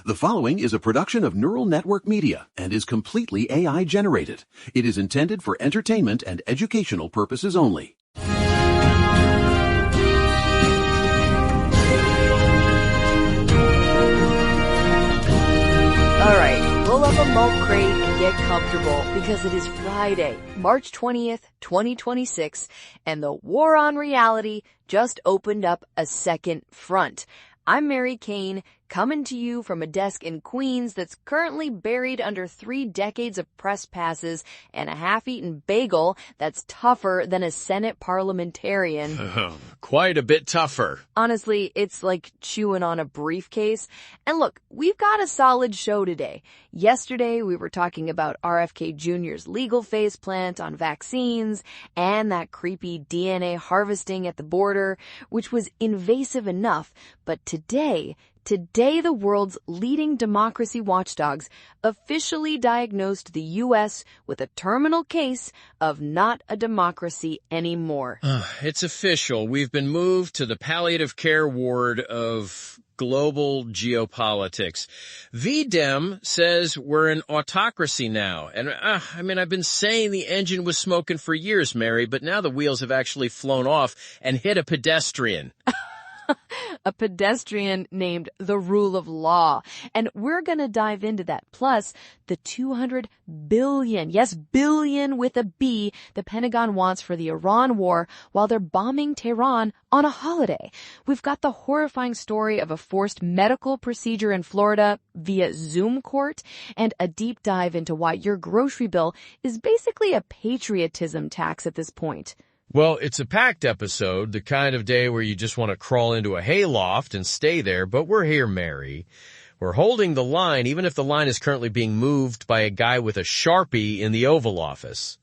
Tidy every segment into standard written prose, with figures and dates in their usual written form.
The following is a production of Neural Network Media and is completely AI generated. It is intended for entertainment and educational purposes only. All right, pull up a milk crate and get comfortable because it is Friday, March 20th, 2026, and the war on reality just opened up a second front. I'm Mary Kane, coming to you from a desk in Queens that's currently buried under 3 decades of press passes and a half-eaten bagel that's tougher than a Senate parliamentarian. Quite a bit tougher. Honestly, it's like chewing on a briefcase. And look, we've got a solid show today. Yesterday, we were talking about RFK Jr.'s legal faceplant on vaccines and that creepy DNA harvesting at the border, which was invasive enough. But today, the world's leading democracy watchdogs officially diagnosed the U.S. with a terminal case of not a democracy anymore. It's official. We've been moved to the palliative care ward of global geopolitics. VDem says we're an autocracy now. And I've been saying the engine was smoking for years, Mary, but now the wheels have actually flown off and hit a pedestrian. A pedestrian named the rule of law. And we're going to dive into that. Plus, the $200 billion, yes, billion with a B, the Pentagon wants for the Iran war while they're bombing Tehran on a holiday. We've got the horrifying story of a forced medical procedure in Florida via Zoom court and a deep dive into why your grocery bill is basically a patriotism tax at this point. Well, it's a packed episode, the kind of day where you just want to crawl into a hayloft and stay there, but we're here, Mary. We're holding the line, even if the line is currently being moved by a guy with a Sharpie in the Oval Office.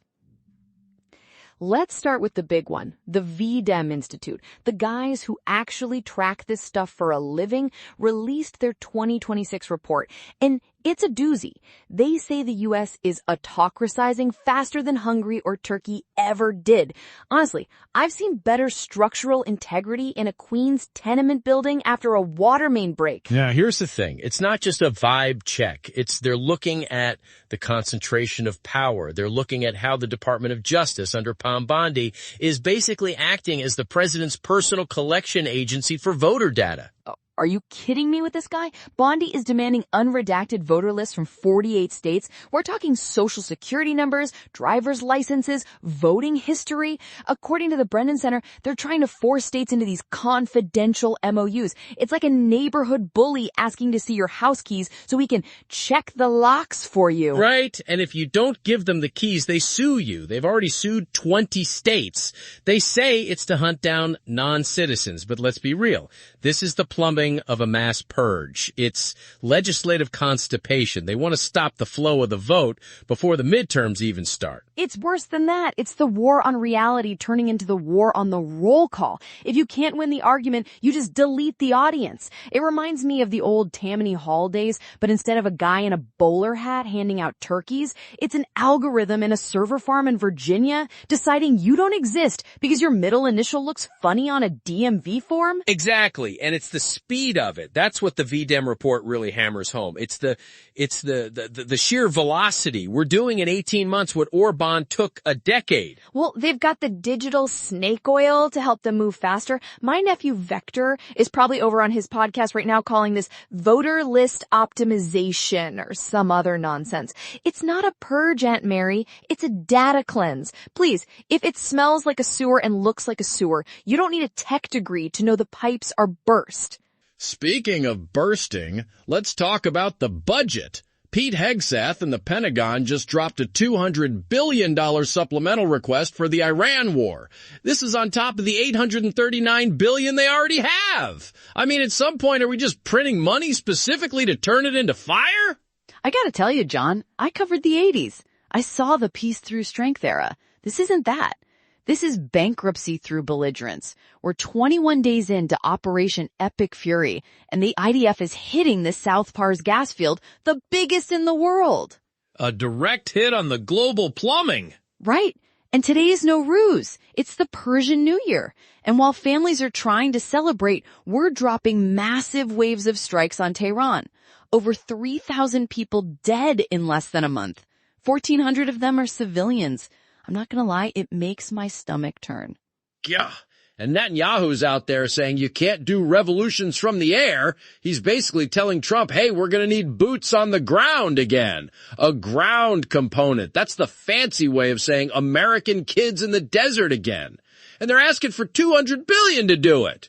Let's start with the big one, the VDem Institute. The guys who actually track this stuff for a living released their 2026 report, and it's a doozy. They say the U.S. is autocracizing faster than Hungary or Turkey ever did. Honestly, I've seen better structural integrity in a Queens tenement building after a water main break. Now, here's the thing. It's not just a vibe check. They're looking at the concentration of power. They're looking at how the Department of Justice under Pam Bondi is basically acting as the president's personal collection agency for voter data. Are you kidding me with this guy? Bondi is demanding unredacted voter lists from 48 states. We're talking social security numbers, driver's licenses, voting history. According to the Brennan Center, they're trying to force states into these confidential MOUs. It's like a neighborhood bully asking to see your house keys so he can check the locks for you. Right. And if you don't give them the keys, they sue you. They've already sued 20 states. They say it's to hunt down non-citizens, but let's be real. This is the plumbing of a mass purge. It's legislative constipation. They want to stop the flow of the vote before the midterms even start. It's worse than that. It's the war on reality turning into the war on the roll call. If you can't win the argument, you just delete the audience. It reminds me of the old Tammany Hall days, but instead of a guy in a bowler hat handing out turkeys, it's an algorithm in a server farm in Virginia deciding you don't exist because your middle initial looks funny on a DMV form. Exactly. And it's the speed of it. That's what the VDem report really hammers home. It's the sheer velocity. We're doing in 18 months what Orban took a decade. Well, they've got the digital snake oil to help them move faster. My nephew Vector is probably over on his podcast right now calling this voter list optimization or some other nonsense. It's not a purge, Aunt Mary. It's a data cleanse. Please, if it smells like a sewer and looks like a sewer, you don't need a tech degree to know the pipes are burst. Speaking of bursting, let's talk about the budget. Pete Hegseth and the Pentagon just dropped a $200 billion supplemental request for the Iran war. This is on top of the $839 billion they already have. I mean, at some point, are we just printing money specifically to turn it into fire? I gotta tell you, John, I covered the 80s. I saw the peace through strength era. This isn't that. This is bankruptcy through belligerence. We're 21 days into Operation Epic Fury, and the IDF is hitting the South Pars gas field, the biggest in the world. A direct hit on the global plumbing. Right. And today is no ruse. It's the Persian New Year. And while families are trying to celebrate, we're dropping massive waves of strikes on Tehran. Over 3,000 people dead in less than a month. 1,400 of them are civilians. I'm not gonna lie, it makes my stomach turn. Yeah. And Netanyahu's out there saying you can't do revolutions from the air. He's basically telling Trump, hey, we're going to need boots on the ground again. A ground component. That's the fancy way of saying American kids in the desert again. And they're asking for $200 billion to do it.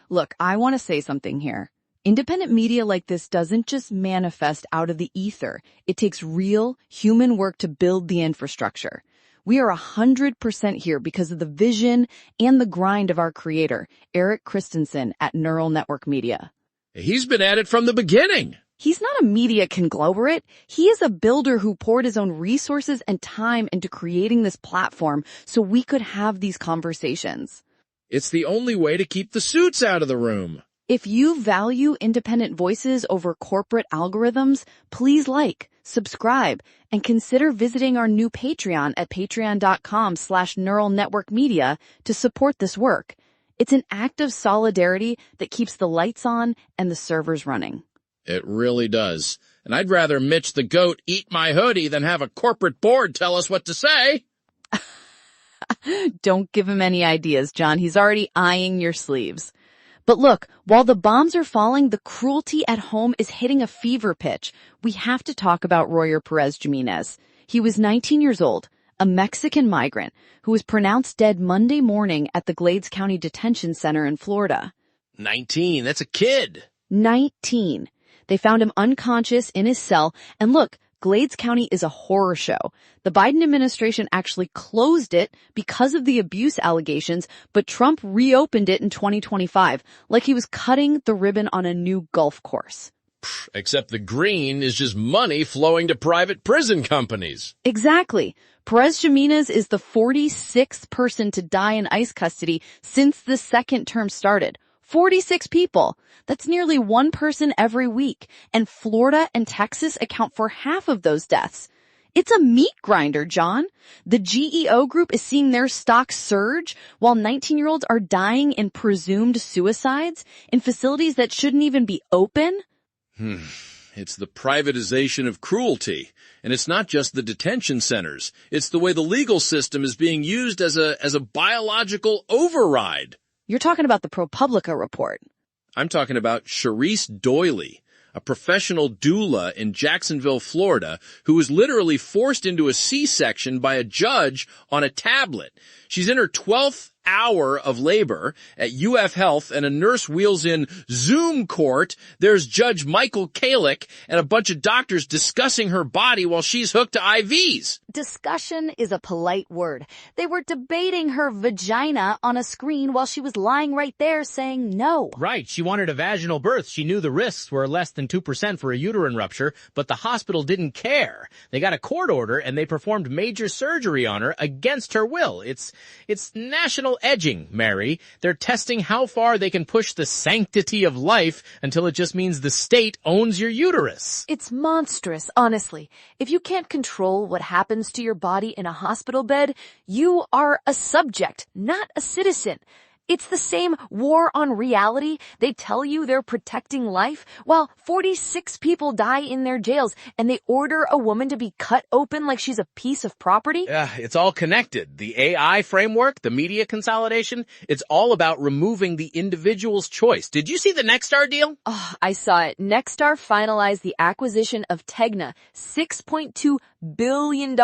Look, I want to say something here. Independent media like this doesn't just manifest out of the ether. It takes real human work to build the infrastructure. We are 100% here because of the vision and the grind of our creator, Eric Christensen at Neural Network Media. He's been at it from the beginning. He's not a media conglomerate. He is a builder who poured his own resources and time into creating this platform so we could have these conversations. It's the only way to keep the suits out of the room. If you value independent voices over corporate algorithms, please like, subscribe, and consider visiting our new Patreon at patreon.com/Neural Network Media to support this work. It's an act of solidarity that keeps the lights on and the servers running. It really does. And I'd rather Mitch the goat eat my hoodie than have a corporate board tell us what to say. Don't give him any ideas, John. He's already eyeing your sleeves. But look, while the bombs are falling, the cruelty at home is hitting a fever pitch. We have to talk about Royer Perez Jimenez. He was 19 years old, a Mexican migrant who was pronounced dead Monday morning at the Glades County Detention Center in Florida. 19, that's a kid. 19. They found him unconscious in his cell, and look, Glades County is a horror show. The Biden administration actually closed it because of the abuse allegations, but Trump reopened it in 2025, like he was cutting the ribbon on a new golf course. Except the green is just money flowing to private prison companies. Exactly. Perez Jimenez is the 46th person to die in ICE custody since the second term started. 46 people. That's nearly one person every week. And Florida and Texas account for half of those deaths. It's a meat grinder, John. The GEO group is seeing their stock surge while 19-year-olds are dying in presumed suicides in facilities that shouldn't even be open. It's the privatization of cruelty. And it's not just the detention centers. It's the way the legal system is being used as a biological override. You're talking about the ProPublica report. I'm talking about Charisse Doyley, a professional doula in Jacksonville, Florida, who was literally forced into a C-section by a judge on a tablet. She's in her 12th hour of labor at UF Health, and a nurse wheels in Zoom court. There's Judge Michael Kalick and a bunch of doctors discussing her body while she's hooked to IVs. Discussion is a polite word. They were debating her vagina on a screen while she was lying right there saying no. Right. She wanted a vaginal birth. She knew the risks were less than 2% for a uterine rupture, but the hospital didn't care. They got a court order and they performed major surgery on her against her will. It's national edging, Mary. They're testing how far they can push the sanctity of life until it just means the state owns your uterus. It's monstrous, honestly. If you can't control what happens to your body in a hospital bed, you are a subject, not a citizen. It's the same war on reality. They tell you they're protecting life, while 46 people die in their jails, and they order a woman to be cut open like she's a piece of property. It's all connected. The AI framework, the media consolidation, it's all about removing the individual's choice. Did you see the Nexstar deal? Oh, I saw it. Nexstar finalized the acquisition of Tegna, $6.2 billion.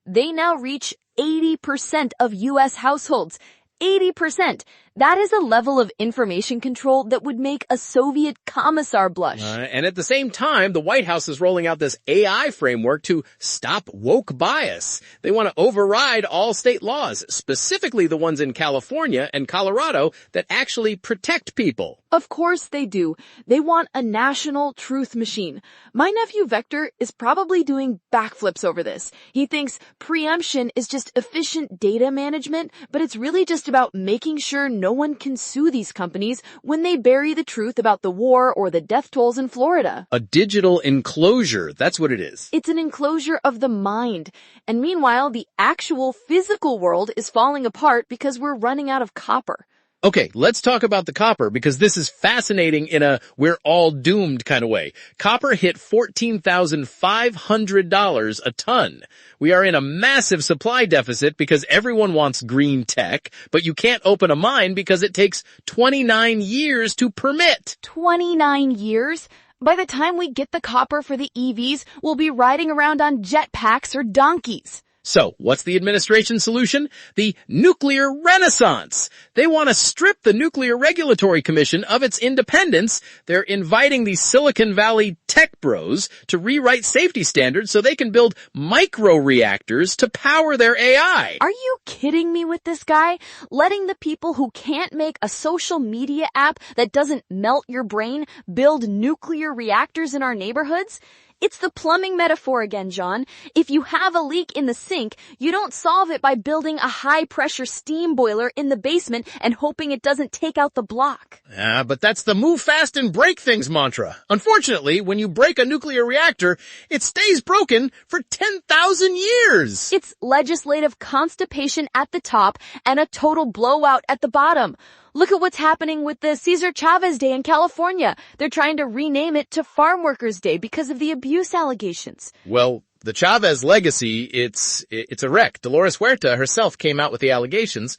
They now reach 80% of U.S. households. 80%. That is a level of information control that would make a Soviet commissar blush. And at the same time, the White House is rolling out this AI framework to stop woke bias. They want to override all state laws, specifically the ones in California and Colorado that actually protect people. Of course they do. They want a national truth machine. My nephew Vector is probably doing backflips over this. He thinks preemption is just efficient data management, but it's really just about making sure no one can sue these companies when they bury the truth about the war or the death tolls in Florida. A digital enclosure, that's what it is. It's an enclosure of the mind. And meanwhile, the actual physical world is falling apart because we're running out of copper. Okay, let's talk about the copper because this is fascinating in a we're all doomed kind of way. Copper hit $14,500 a ton. We are in a massive supply deficit because everyone wants green tech, but you can't open a mine because it takes 29 years to permit. 29 years? By the time we get the copper for the EVs, we'll be riding around on jetpacks or donkeys. So, what's the administration solution? The nuclear renaissance. They want to strip the Nuclear Regulatory Commission of its independence. They're inviting these Silicon Valley tech bros to rewrite safety standards so they can build micro-reactors to power their AI. Are you kidding me with this guy? Letting the people who can't make a social media app that doesn't melt your brain build nuclear reactors in our neighborhoods? It's the plumbing metaphor again, John. If you have a leak in the sink, you don't solve it by building a high-pressure steam boiler in the basement and hoping it doesn't take out the block. But that's the move fast and break things mantra. Unfortunately, when you break a nuclear reactor, it stays broken for 10,000 years. It's legislative constipation at the top and a total blowout at the bottom. Look at what's happening with the Cesar Chavez Day in California. They're trying to rename it to Farm Workers Day because of the abuse allegations. Well, the Chavez legacy, it's a wreck. Dolores Huerta herself came out with the allegations.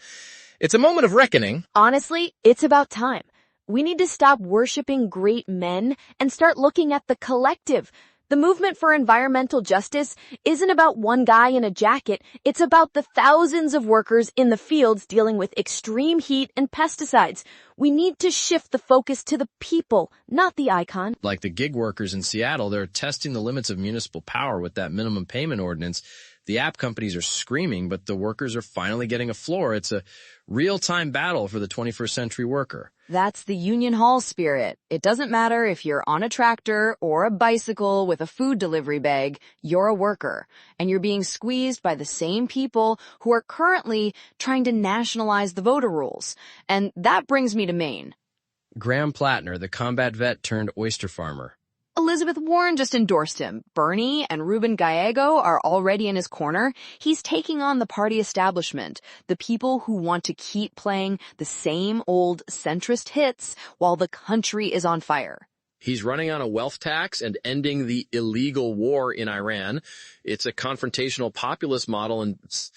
It's a moment of reckoning. Honestly, it's about time. We need to stop worshiping great men and start looking at the collective. The movement for environmental justice isn't about one guy in a jacket. It's about the thousands of workers in the fields dealing with extreme heat and pesticides. We need to shift the focus to the people, not the icon. Like the gig workers in Seattle, they're testing the limits of municipal power with that minimum payment ordinance. The app companies are screaming, but the workers are finally getting a floor. It's a real-time battle for the 21st century worker. That's the union hall spirit. It doesn't matter if you're on a tractor or a bicycle with a food delivery bag, you're a worker. And you're being squeezed by the same people who are currently trying to nationalize the voter rolls. And that brings me to Maine. Graham Plattner, the combat vet turned oyster farmer. Elizabeth Warren just endorsed him. Bernie and Ruben Gallego are already in his corner. He's taking on the party establishment, the people who want to keep playing the same old centrist hits while the country is on fire. He's running on a wealth tax and ending the illegal war in Iran. It's a confrontational populist model, and it's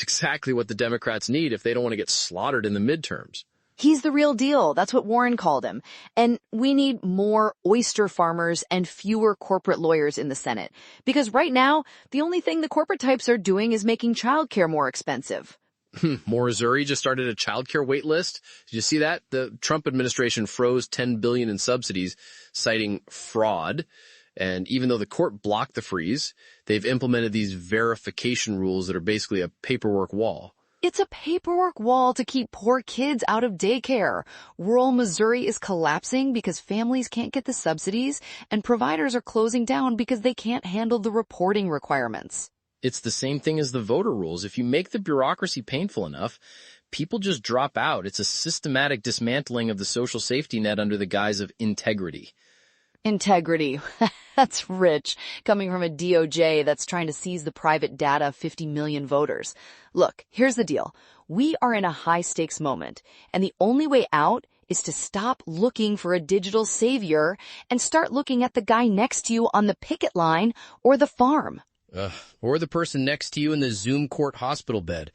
exactly what the Democrats need if they don't want to get slaughtered in the midterms. He's the real deal. That's what Warren called him. And we need more oyster farmers and fewer corporate lawyers in the Senate. Because right now, the only thing the corporate types are doing is making childcare more expensive. Missouri just started a childcare wait list. Did you see that? The Trump administration froze $10 billion in subsidies, citing fraud. And even though the court blocked the freeze, they've implemented these verification rules that are basically a paperwork wall. It's a paperwork wall to keep poor kids out of daycare. Rural Missouri is collapsing because families can't get the subsidies, and providers are closing down because they can't handle the reporting requirements. It's the same thing as the voter rules. If you make the bureaucracy painful enough, people just drop out. It's a systematic dismantling of the social safety net under the guise of integrity. Integrity. That's rich, coming from a DOJ that's trying to seize the private data of 50 million voters. Look, here's the deal. We are in a high-stakes moment, and the only way out is to stop looking for a digital savior and start looking at the guy next to you on the picket line or the farm. Or the person next to you in the Zoom court hospital bed.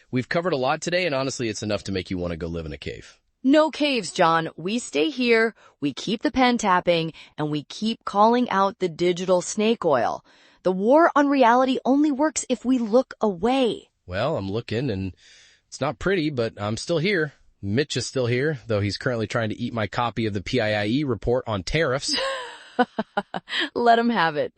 We've covered a lot today, and honestly, it's enough to make you want to go live in a cave. No caves, John. We stay here, we keep the pen tapping, and we keep calling out the digital snake oil. The war on reality only works if we look away. Well, I'm looking, and it's not pretty, but I'm still here. Mitch is still here, though he's currently trying to eat my copy of the PIIE report on tariffs. Let him have it.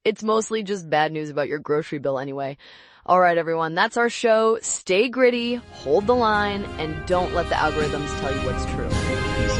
It's mostly just bad news about your grocery bill anyway. All right, everyone, that's our show. Stay gritty, hold the line, and don't let the algorithms tell you what's true. Peace